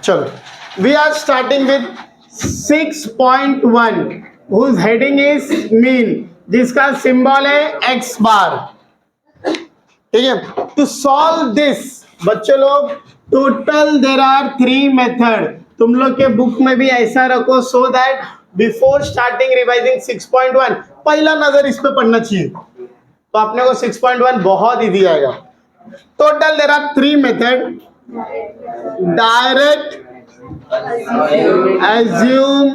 चलो, we are starting with 6.1 whose heading is mean, जिसका symbol है x बार। ठीक है, टू सॉल्व दिस बच्चों लोग, टोटल देर आर 3 मेथड। तुम लोग के बुक में भी ऐसा रखो so that before starting revising 6.1 पहला नजर इस पे पढ़ना चाहिए, तो अपने को 6.1 बहुत इजी आएगा। Total there are 3 method, direct, assume,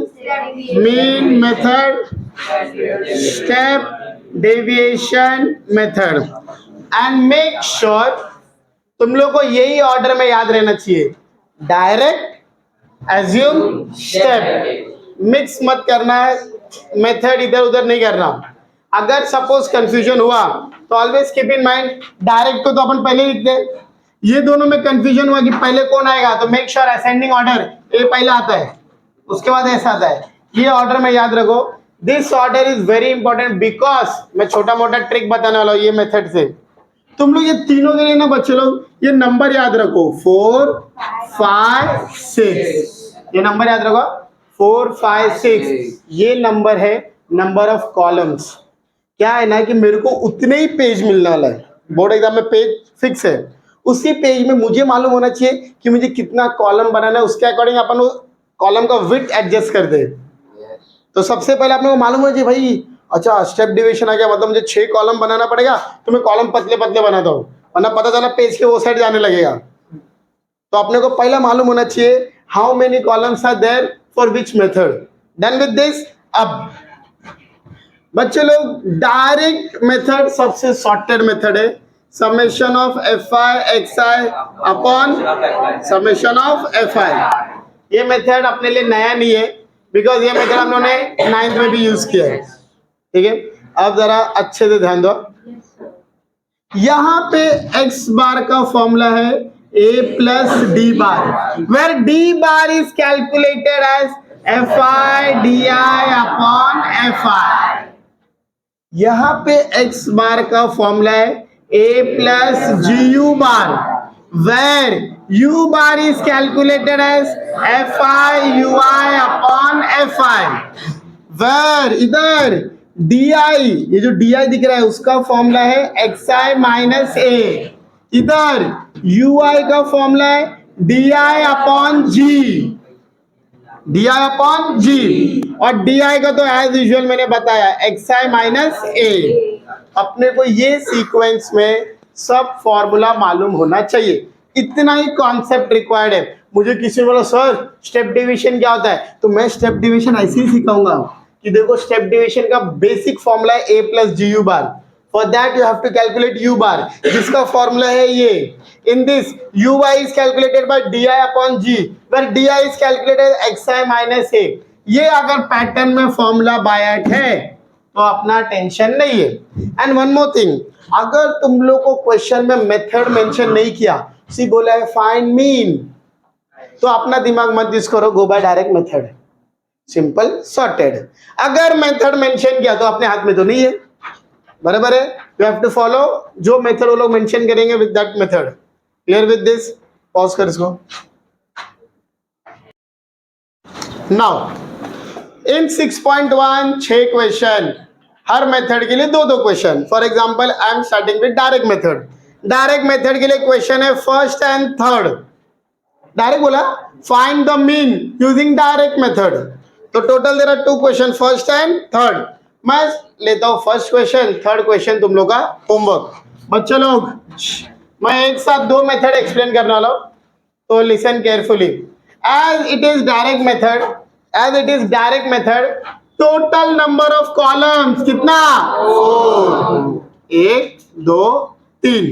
mean method, step deviation method, and make sure तुम लोग को यही ऑर्डर में याद रहना चाहिए, डायरेक्ट, assume, step। मिक्स मत करना है, मेथड इधर उधर नहीं करना। अगर सपोज कंफ्यूजन हुआ तो always keep in mind, direct को तो अपन पहले लिखते हैं, ये दोनों में कंफ्यूजन हुआ कि पहले कौन आएगा, तो मेक श्योर असेंडिंग ऑर्डर ए पहले आता है, उसके बाद ऐसा आता है, ये ऑर्डर में याद रखो। This order is very important because मैं छोटा मोटा ट्रिक बताने वाला हूँ ये मेथड से। तुम लोग ये तीनों के लिए ना बच्चे लोग ये नंबर याद रखो, 4 5 6, ये नंबर याद रखो 4 5 6, ये नंबर है नंबर ऑफ कॉलम्स। क्या है ना कि मेरे को उतने ही पेज मिलने वाला है, बोर्ड एग्जाम में पेज फिक्स है, उसी पेज में मुझे मालूम होना चाहिए कि मुझे कितना कॉलम बनाना है, उसके अकॉर्डिंग अपन कॉलम का विड्थ एडजस्ट कर दे। तो सबसे पहले आपने को मालूम होना चाहिए भाई, अच्छा स्टेप डिवीजन आ गया, मतलब मुझे 6 कॉलम बनाना पड़ेगा, तो मैं कॉलम पतले पतले बनाता हूँ, वरना पता चला पेज के वो साइड जाने लगेगा। तो अपने को पहला मालूम होना चाहिए how many columns are there for which method. Done with this, अब बच्चे लोग डायरेक्ट मेथड सबसे शॉर्टेड मेथड है, summation of fi xi upon summation of fi। ये मेथड अपने लिए नया नहीं है बिकॉज ये मेथड हम लोगों ने 9th में भी यूज किया है। ठीक है, अब जरा अच्छे से ध्यान दो, यहां पे x बार का फॉर्मूला है a plus D bar, where D bar is calculated as fi di upon fi। यहां पे x बार का फॉर्मूला है a plus ji you bar, where u bar is calculated as fi ui upon fi, where इधर di, ये जो di दिख रहा है उसका फॉर्मूला है xi माइनस a, इधर ui का फॉर्मूला है di अपॉन जी, di अपॉन जी, और di का तो एज यूजुअल मैंने बताया xi माइनस a। अपने को ये सीक्वेंस में सब फॉर्मूला मालूम होना चाहिए, इतना ही कॉन्सेप्ट रिक्वायर्ड है। मुझे किसी ने बोला सर स्टेप डिवीजन क्या होता है, तो मैं स्टेप डिवीजन ऐसे ही सिखाऊंगा कि देखो स्टेप डिवीजन का बेसिक फॉर्मूला है a plus ji you bar, for that you have to calculate u bar, जिसका फॉर्मूला है ये। In this ui is calculated by di upon g, where di is calculated as xi minus a। ये अगर pattern में formula बायट है तो अपना tension नहीं है। एंड वन मोर थिंग, अगर तुम लोग को क्वेश्चन में मेथड मेंशन नहीं किया, सी बोला है फाइंड मीन, तो अपना दिमाग मत यूज करो, go by direct method, simple sorted. अगर मेथड मेंशन किया तो अपने हाथ में तो नहीं है, बराबर है, यू हैव टू फॉलो जो मेथड वो लोग मेंशन करेंगे with that method. Clear with this, pause कर इसको। नाउ इन 6.1 6 क्वेश्चन, हर मेथड के लिए 2-2 question. For example I am starting with direct method. Direct method के लिए क्वेश्चन है फर्स्ट एंड थर्ड, डायरेक्ट बोला find the mean using direct method. तो total there are 2 question, first and third. मैं लेता हूं फर्स्ट क्वेश्चन, थर्ड क्वेश्चन तुम लोग का होमवर्क। बच्चे लोग मैं एक साथ 2 मेथड एक्सप्लेन करने वाला हूं, तो listen carefully. As it is direct method, total number of columns कितना, 1 2 3।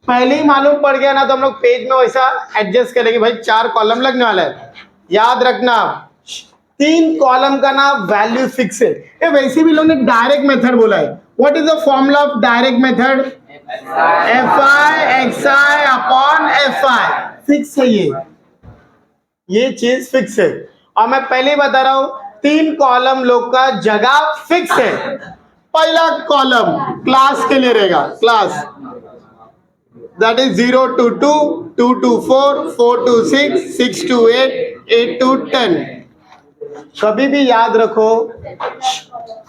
पहले ही मालूम पड़ गया ना तो हम लोग पेज में वैसा एडजस्ट करेंगे, भाई 4 कॉलम लगने वाला है। याद रखना 3 कॉलम का ना वैल्यू फिक्स है। ये वैसे भी लोग ने डायरेक्ट मेथड बोला है। What is the formula of direct method, fi xi upon fi, fix है ये चीज फिक्स है। और मैं पहले ही बता रहा हूं 3 कॉलम लोग का जगह फिक्स है। पहला कॉलम क्लास के लिए रहेगा, class that is 0 to 2, 2 to 4, 4 to 6, 6 to 8, 8 to 10. कभी भी याद रखो,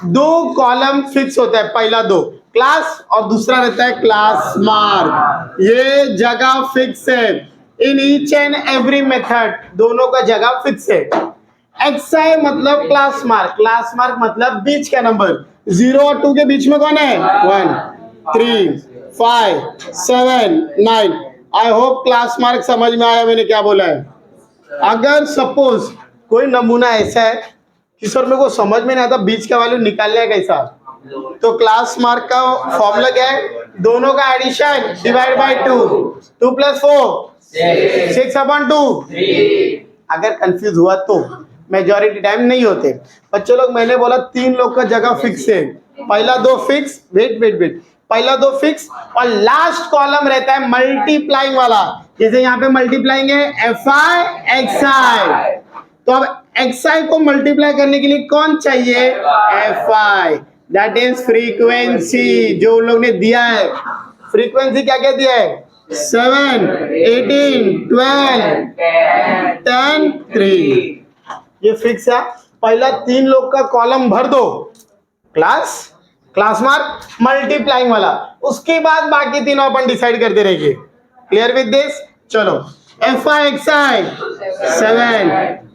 दो कॉलम फिक्स होता है, पहला दो क्लास और दूसरा रहता है क्लास मार्क. ये जगह फिक्स है in each and every method, दोनों का जगह फिक्स है. XI मतलब क्लास मार्क मतलब बीच का नंबर. 0 और 2 के बीच में कौन है? 1, 3, 5, 7, 9. आई होप क्लास मार्क समझ में आया मैंने क्या बोला है. अगर सपोज कोई नमूना ऐसा है कि सर मेरे को समझ में नहीं आता बीच का वैल्यू निकालना है कैसा, तो क्लास मार्क का फॉर्मूला क्या है? दोनों का एडिशन डिवाइड बाय 2, 2 + 4, 6/2. अगर कंफ्यूज हुआ तो मेजॉरिटी टाइम नहीं होते. बच्चे लोग मैंने बोला 3 लोग का जगह फिक्स है, पहला दो फिक्स, वेट, पहला दो फिक्स और लास्ट कॉलम रहता है मल्टीप्लाइंग वाला. जैसे यहाँ पे मल्टीप्लाइंग है FI XI, तो अब XI को मल्टीप्लाई करने के लिए कौन चाहिए? FI, that is frequency. जो उन लोग ने दिया है फ्रीक्वेंसी क्या क्या दिया है? 7, 18, 12, 10, 3. ये फिक्स है. पहला 3 लोग का कॉलम भर दो, क्लास मार्क मल्टीप्लाइंग वाला, उसके बाद बाकी तीनों अपन डिसाइड करते रहेंगे. Clear with this? चलो FI XI 7,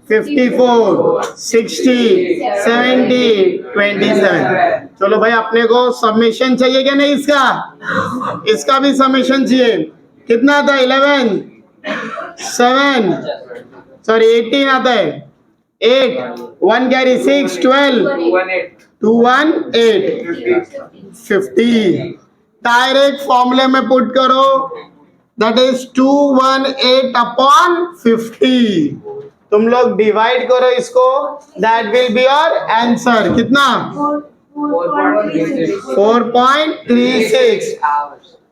54, 60, 70, 27. चलो भाई अपने को सबमिशन चाहिए क्या नहीं? इसका भी सबमिशन चाहिए. कितना आता है? 11, 7, सॉरी 18 आता है. 8, 1 कैरी 6, 12, 2, 1, 8, 50. डायरेक्ट फॉर्मूले में पुट करो, दैट इज 218/50. तुम लोग डिवाइड करो इसको, that will be your answer. कितना? 4.36.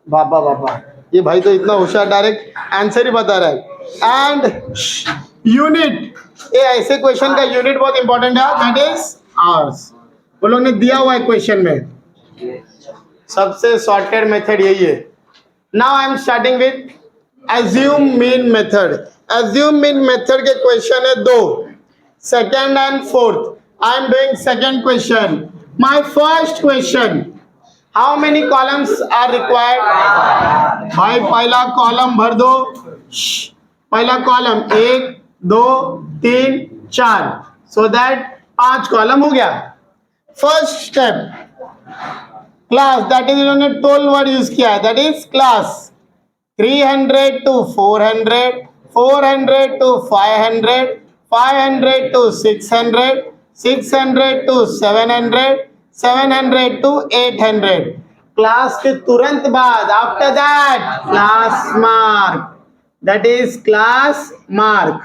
बाबा ये भाई तो इतना होशियार, डायरेक्ट आंसर ही बता रहा है. एंड यूनिट, ये ऐसे क्वेश्चन का यूनिट बहुत इंपॉर्टेंट है, दैट इज आवर्स. वो लोग ने दिया हुआ है क्वेश्चन में. सबसे शॉर्टेड मेथड यही है. Now I am starting with assume mean method. assume mean method के क्वेश्चन है 2, second and fourth. I am doing second question. My first question, how many columns are required? भाई पहला column भर दो. पहला column 1, 2, 3, 4, so that 5 column हो गया. First step class, that is इन्होंने 12 वर्ड यूज किया है, that is class. 300 to 400, 400 to 500, 500 to 600, 600 to 700, 700 to 800. Class के तुरंत बाद after that class mark, that is class mark.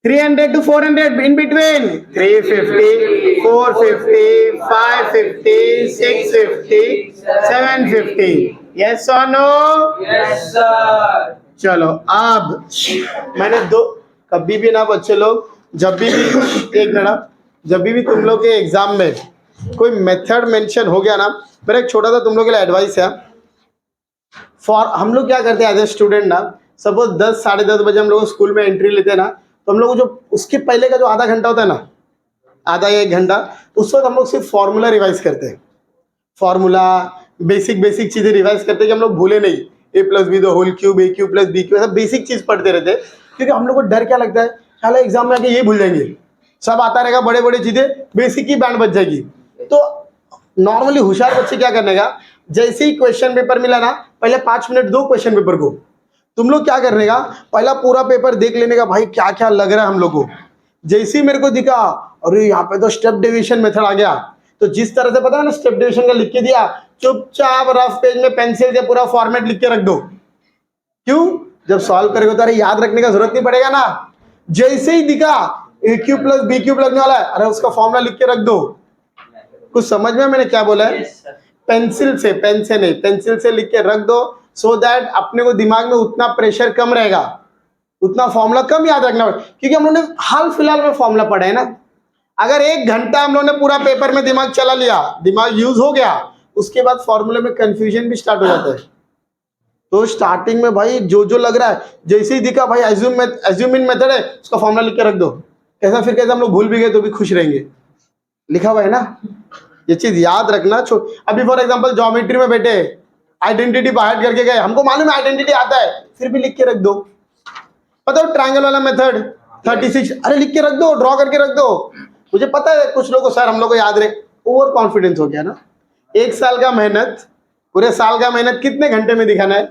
300 to 400 in between 350, 450, 550, 650, 750. Yes or no? Yes sir. चलो अब मैंने दो, कभी भी ना बच्चे लोग, जब भी एक मिनट, जब भी तुम लोग के एग्जाम में कोई मेथड मेंशन हो गया ना, मेरा एक छोटा सा तुम लोग के लिए एडवाइस है. फॉर हम लोग क्या करते हैं एज ए स्टूडेंट ना, सपोज 10, 10:30 बजे हम लोग स्कूल में एंट्री लेते हैं ना, तो हम लोग जो उसके पहले का जो आधा घंटा होता है ना, आधा या 1 घंटा, उस वक्त हम लोग सिर्फ फॉर्मूला रिवाइज करते हैं. फॉर्मूला बेसिक चीजें रिवाइज करते हैं कि हम लोग भूले नहीं. a + b whole cube, a cube + b cube, ऐसा बेसिक चीज पढ़ते रहते हैं. क्योंकि हम लोग को डर क्या लगता है, साला एग्जाम में आके ये भूल जाएंगे, सब आता रहेगा, बड़े चीजें बेसिक की बैंड बच जाएगी. तो नॉर्मली होशियार बच्चे क्या करने का, जैसे ही क्वेश्चन पेपर मिला ना, पहले 5 मिनट दो क्वेश्चन पेपर को. तुम लोग क्या करने का, पहला पूरा पेपर देख लेने का, भाई क्या क्या लग रहा है हम लोग को. जैसे ही मेरे को दिखा, अरे यहाँ पे तो स्टेप डिवीजन मेथड आ गया, तो जिस तरह से पता है ना स्टेप डिवीजन का लिख के दिया, चुपचाप रफ पेज में पेंसिल से पूरा फॉर्मेट लिख के रख दो. क्यों? जब सॉल्व करेगा तो अरे याद रखने का जरूरत नहीं पड़ेगा ना. जैसे ही दिखा a क्यूब + b क्यूब लगने वाला है, अरे उसका फॉर्मूला लिख के रख दो. कुछ समझ में मैंने क्या बोला है? पेंसिल से, पेन से नहीं, पेंसिल से लिख के रख दो, सो दैट अपने को दिमाग में उतना प्रेशर कम रहेगा, उतना फॉर्मूला कम याद रखना पड़ेगा. क्योंकि हम लोगों ने हाल फिलहाल में फॉर्मूला पढ़ा है ना. अगर 1 घंटा हम लोगों ने पूरा पेपर में दिमाग चला लिया, दिमाग यूज हो गया, उसके बाद फॉर्मूले में कंफ्यूजन भी स्टार्ट हो जाता है. तो स्टार्टिंग में भाई जो लग रहा है, जैसे ही दिखा भाई एज्यूम इन मेथड है, उसका फॉर्मूला लिख के रख दो। कैसा फिर कैसा हम लोग भूल भी गए तो भी खुश रहेंगे। लिखा हुआ है ना, ये चीज याद रखना। अभी फॉर एग्जांपल ज्योमेट्री में बैठे, आइडेंटिटी बाहर करके गए, हमको मालूम है आइडेंटिटी आता है, फिर भी लिख के रख दो। पता हो ट्रायंगल वाला मेथड 36, अरे लिख के रख दो, ड्रॉ करके रख दो। मुझे पता है कुछ लोगों को सर हम लोग को याद रहे, ओवर कॉन्फिडेंस हो गया ना। 1 साल का मेहनत, पूरे साल का मेहनत कितने घंटे में दिखाना है?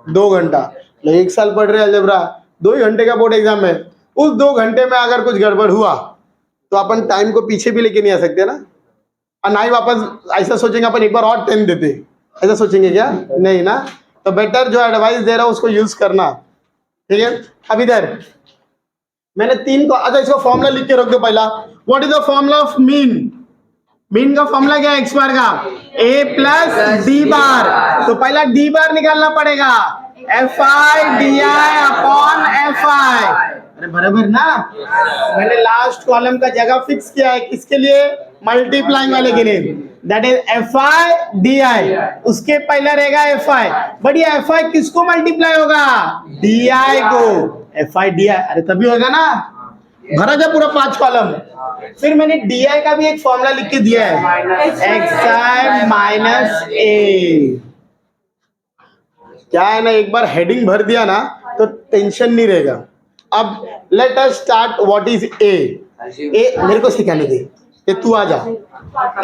2 घंटा। 1 साल पढ़ रहे अलजेब्रा, 2 ही घंटे का बोर्ड एग्जाम है। उस 2 घंटे में अगर कुछ गड़बड़ हुआ तो अपन टाइम को पीछे भी लेके नहीं आ सकते ना, और ना ही वापस ऐसा सोचेंगे अपन एक बार और 10 देते, ऐसा सोचेंगे क्या? नहीं ना। तो बेटर जो एडवाइस दे रहा हूं उसको यूज करना, ठीक है। अब इधर मैंने 3 को, अच्छा इसको फॉर्मूला लिख के रख दो पहला। What is the formula of mean? Mean का फॉर्मूला क्या है एक्स बार का? ए प्लस डी बार। तो पहला डी बार निकालना पड़ेगा, f I D I upon f आई। अरे बराबर ना। मैंने लास्ट कॉलम का जगह फिक्स किया है, किसके लिए? मल्टीप्लाइंग वाले के लिए, that is F I D I. उसके पहले रहेगा एफ आई। बढ़िया, एफ आई किसको मल्टीप्लाई होगा? डी आई को। एफ आई डी आई, अरे तभी होगा ना, भरा जा पूरा 5 कॉलम। फिर मैंने डी आई का भी एक फॉर्मूला लिख के दिया है, एक्स आई माइनस ए। क्या है ना, एक बार हेडिंग भर दिया ना तो टेंशन नहीं रहेगा। अब let us start. What is a? A मेरे को सिखाने दे, ये तू आ जा।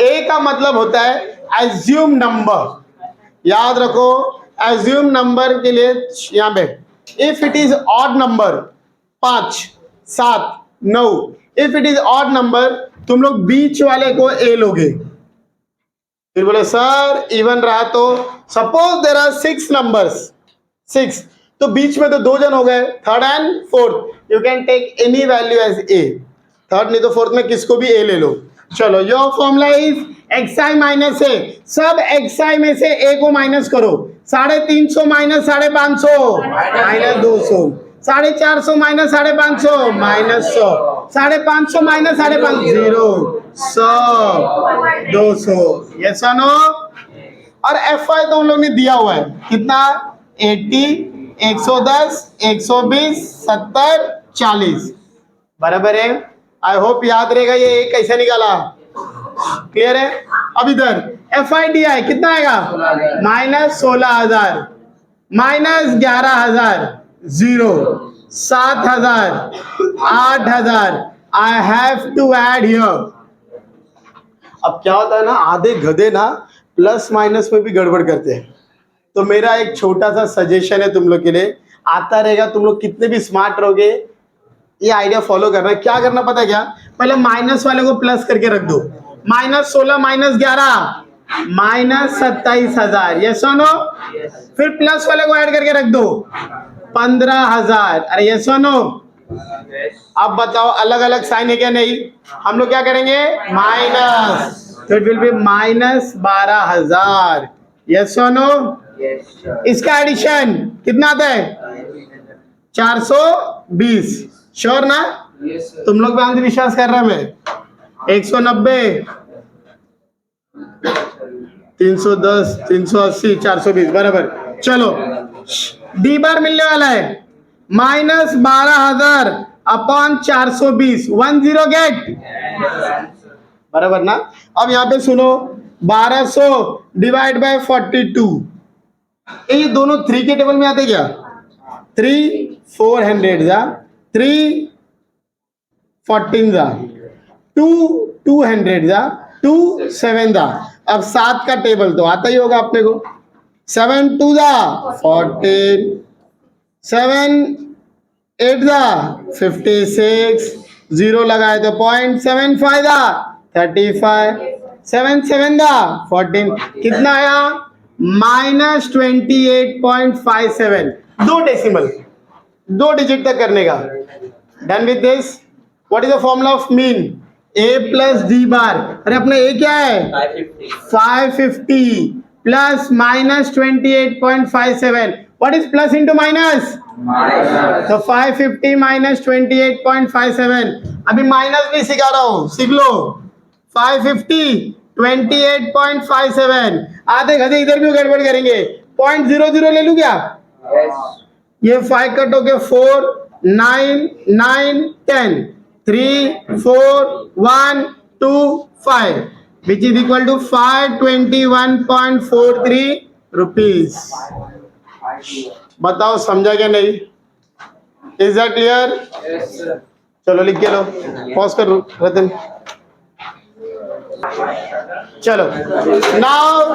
ए का मतलब होता है एज्यूम नंबर। याद रखो, एज्यूम नंबर के लिए यहां पे if it is odd number 5, 7, 9, if it is odd number तुम लोग बीच वाले को ए लोगे। फिर बोले सर इवन रहा तो सपोज देयर आर 6 नंबर्स, 6, तो बीच में तो 2 जन हो गए, third and fourth, you can take any value as A. Third नहीं तो फोर्थ में किसको भी ए ले लो। चलो your formula is x i minus a. सब एक्स आई में से ए को माइनस करो। 350 minus 550 minus 200, 450 minus 550 minus 100, 550 minus 550 0, 100, 200। Yes और नो? और एफ आई तो उन लोग ने दिया हुआ है कितना? 80, 110, 120, 70, 40। बराबर है। आई होप याद रहेगा ये एक कैसे निकाला। क्लियर है? अब इधर एफ आई डी आई कितना आएगा? Minus 16,000, minus 11,000, 0, 7,000, 8,000। I have to add here. अब क्या होता है ना, आधे गधे ना प्लस माइनस में भी गड़बड़ करते हैं। तो मेरा एक छोटा सा सजेशन है तुम लोग के लिए, आता रहेगा, तुम लोग कितने भी स्मार्ट रहोगे ये आइडिया फॉलो करना है। क्या करना पता है क्या? पहले माइनस वाले को प्लस करके रख दो। Minus 16 minus 11 minus 27,000। यस और नो? फिर प्लस वाले को ऐड करके रख दो 15,000। अरे यस और नो? अब बताओ अलग अलग साइन है क्या? नहीं। हम लोग क्या करेंगे? माइनस, तो it will be minus 12,000। Yes और नो? इसका एडिशन कितना आता है? 420। श्योर ना? तुम लोग पे अंधविश्वास कर रहा है मैं? 190, 310, 380, 420 बराबर। चलो डी बार मिलने वाला है माइनस 12,000 अपॉन 420, 10 गेट बराबर ना। अब यहाँ पे सुनो, 1200 डिवाइड बाय 42, ये दोनों 3 के टेबल में आते क्या? 3 400 जा, 3 14 जा, 2 200 जा, 2 7 जा। अब 7 का टेबल तो आता ही होगा अपने को। 7 2 जा 14, 7 8 जा 56, 0 लगाए तो 0.75 जा 35, 7 7 जा 14, कितना आया? माइनस 28.57। 2 डेसिमल, 2 डिजिट तक करने का। Done with this. What is the formula of mean? a plus D बार। अरे अपना a क्या है? 550 plus minus 28.57। What is plus into minus? तो 550 माइनस 28.57। अभी माइनस भी सिखा रहा हूं, सीख लो। 550 28.57। आधे गधे इधर भी गड़बड़ करेंगे। 0.00 ले लूँ क्या? Yes. ये 5 कट होके 4 9 9 10 3 4 1 2 5 which is equal to 521.43 rupees. बताओ समझा क्या नहीं? Is that clear? Yes, sir. चलो लिख के लो, पॉज कर लो रतन. चलो now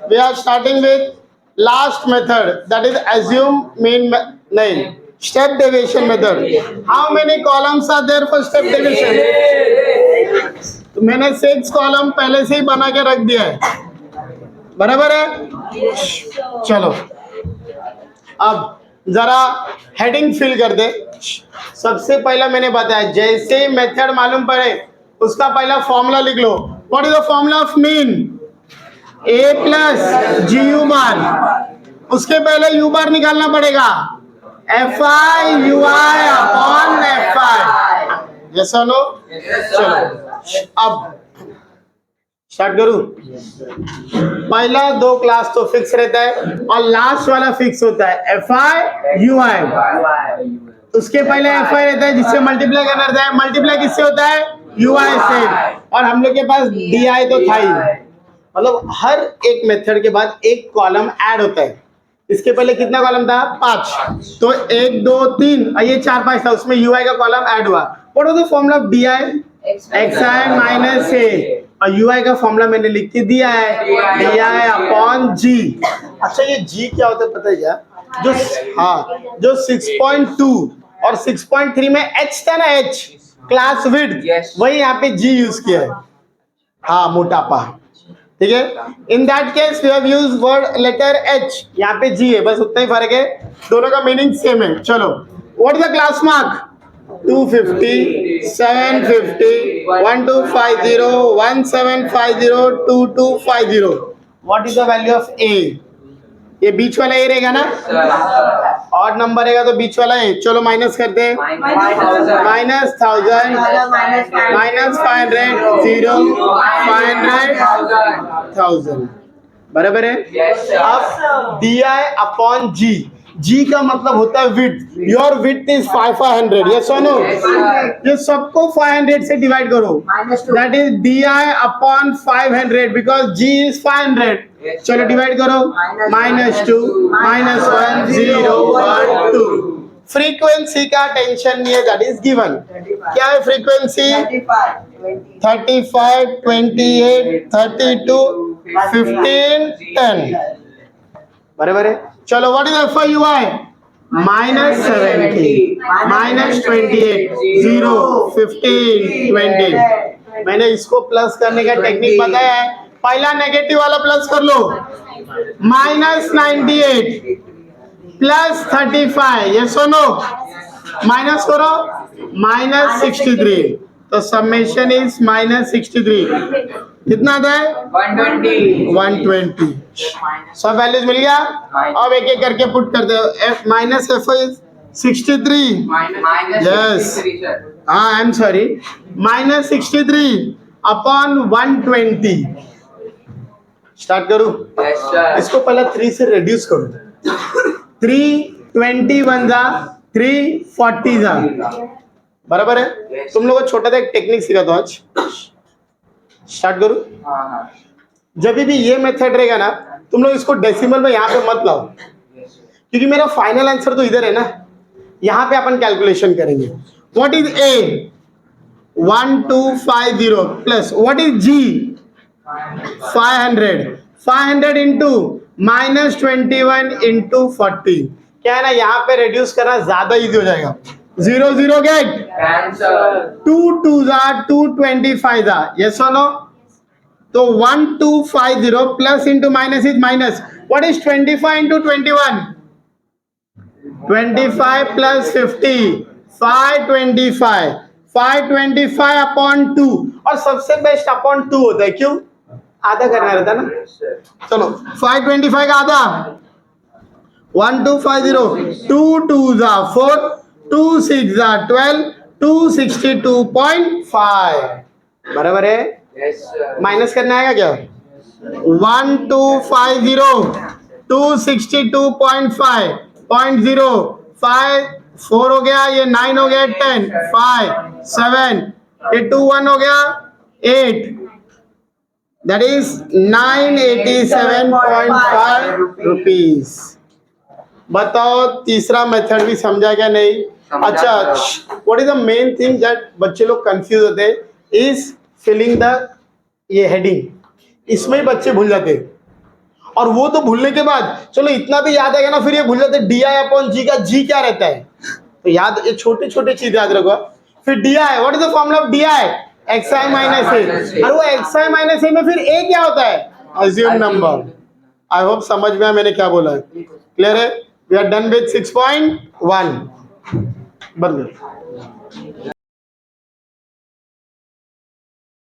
we are starting with last method, that is assume mean नहीं, step deviation method. How many columns are there for step deviation? तो मैंने 6 कॉलम पहले से ही बना के रख दिया है, बराबर है. चलो अब जरा हेडिंग फिल कर दे. सबसे पहला मैंने बताया जैसे मेथड मालूम पड़े उसका पहला फॉर्मूला लिख लो. What is the formula of mean? a plus ji you bar. उसके पहले यू बार निकालना पड़ेगा, f i u i upon f i. Yes और नो? Yes, sir. चलो अब स्टार्ट करूं. पहला 2 क्लास तो फिक्स रहता है और लास्ट वाला फिक्स होता है एफ आई यू आई. उसके पहले एफ आई रहता है जिससे मल्टीप्लाई करना रहता है. मल्टीप्लाई किससे होता है? यू आई से. और हम लोग के पास डी आई तो था ही. मतलब हर एक मेथड के बाद एक कॉलम ऐड होता है. इसके पहले कितना कॉलम था? 5. तो 1 2 3 और ये 4 5 था, उसमें यू आई का कॉलम ऐड हुआ. What was the formula of d i? X i minus a. और यू आई का फॉर्मूला मैंने लिख के दिया है, डी आई अपॉन जी. अच्छा ये जी क्या होता है पता है क्या? जो जो 6.2 और 6.3 में एच था ना, एच क्लास विड्थ, Yes. वही यहाँ पे जी यूज किया है. हाँ मोटापा. ठीक है. In that case we have used word letter H. यहाँ पे जी है, बस उतना ही फर्क है, दोनों का मीनिंग सेम है. चलो what is the class mark? 250 750 1250 1750 2250. What is the value of a? ये बीच वाला ए रहेगा ना, और नंबर रहेगा तो बीच वाला ए. चलो माइनस करते हैं. माइनस 1000 माइनस 500 0 500 1000 बराबर है. Yes, sir. अब D I upon G. G का मतलब होता है width. Your width is 500. Yes और नो? Yes, sir. ये सबको 500 से डिवाइड करो. That is D I upon 500 because G is 500. Yes, चलो sir. डिवाइड करो. -2 -1 0 1 2. फ्रीक्वेंसी का टेंशन नहीं है, दैट इज गिवन. क्या है फ्रीक्वेंसी? 35 28 32 15 10 बराबर है. चलो what is F i u आई? -70 -28 0 15 20. मैंने इसको प्लस करने का टेक्निक बताया है. पहला नेगेटिव वाला प्लस कर लो. -98 प्लस 35. यस और नो? माइनस करो. -63. तो समेशन इज -63. कितना आता है? 120. सब वैल्यूज मिल गया. अब एक एक करके पुट कर दो. Minus F is 63. Yes. हाँ I am sorry. -63 upon 120. Start करूं. Yes, sir. इसको पहले 3 से रिड्यूस करो. 321 जा 340 जा बराबर है. Yes. तुम लोगों को छोटा सा एक टेक्निक सिखाता हूं आज. स्टार्ट करूं. हाँ. जब भी ये मेथड रहेगा ना, तुम लोग इसको डेसिमल में यहाँ पे मत लाओ, क्योंकि मेरा फाइनल आंसर तो इधर है ना. यहाँ पे अपन कैलकुलेशन करेंगे. What is A? 1250 plus what is G? 500 into -21 into 40. क्या है ना, यहाँ पे रिड्यूस करना ज्यादा इजी हो जाएगा. 0 0 गेट. Cancel. 2 2 जा 225 जा. यस और नो? तो 1250 plus into minus is minus. What is 25 into 21? 25 plus 50 525. 525 upon 2. और सबसे बेस्ट अपॉन 2 होता है. क्यों? आधा करना रहता है ना. Yes, sir. चलो 525 का आधा 1250. 2 2 जा 4 2 6 जा 12 262.5 बराबर है. Yes, sir. माइनस करना आएगा क्या? 1250 262.5 0 5 4 हो गया, ये 9 हो गया, 10 5 7 ये 2 1 हो गया 8, दैट इज 987.5 रुपीज। बताओ तीसरा मेथड भी समझा क्या नहीं? अच्छा, what is the main thing that बच्चे लोग कंफ्यूज होते हैं इज फिलिंग द ये हेडिंग, इसमें ही बच्चे भूल जाते हैं। और वो तो भूलने के बाद चलो इतना भी याद आएगा ना, फिर ये भूल जाते डी आई अपॉन जी का जी क्या रहता है, तो याद ये छोटे छोटे चीज याद रखो। फिर d i, what is the formula of d i? X i minus a, और वो एक्स आई माइनस ए में फिर ए क्या होता है? Assume number. आई होप समझ में आया मैंने क्या बोला है, क्लियर है? वी आर डन विद 6.1 बन गए।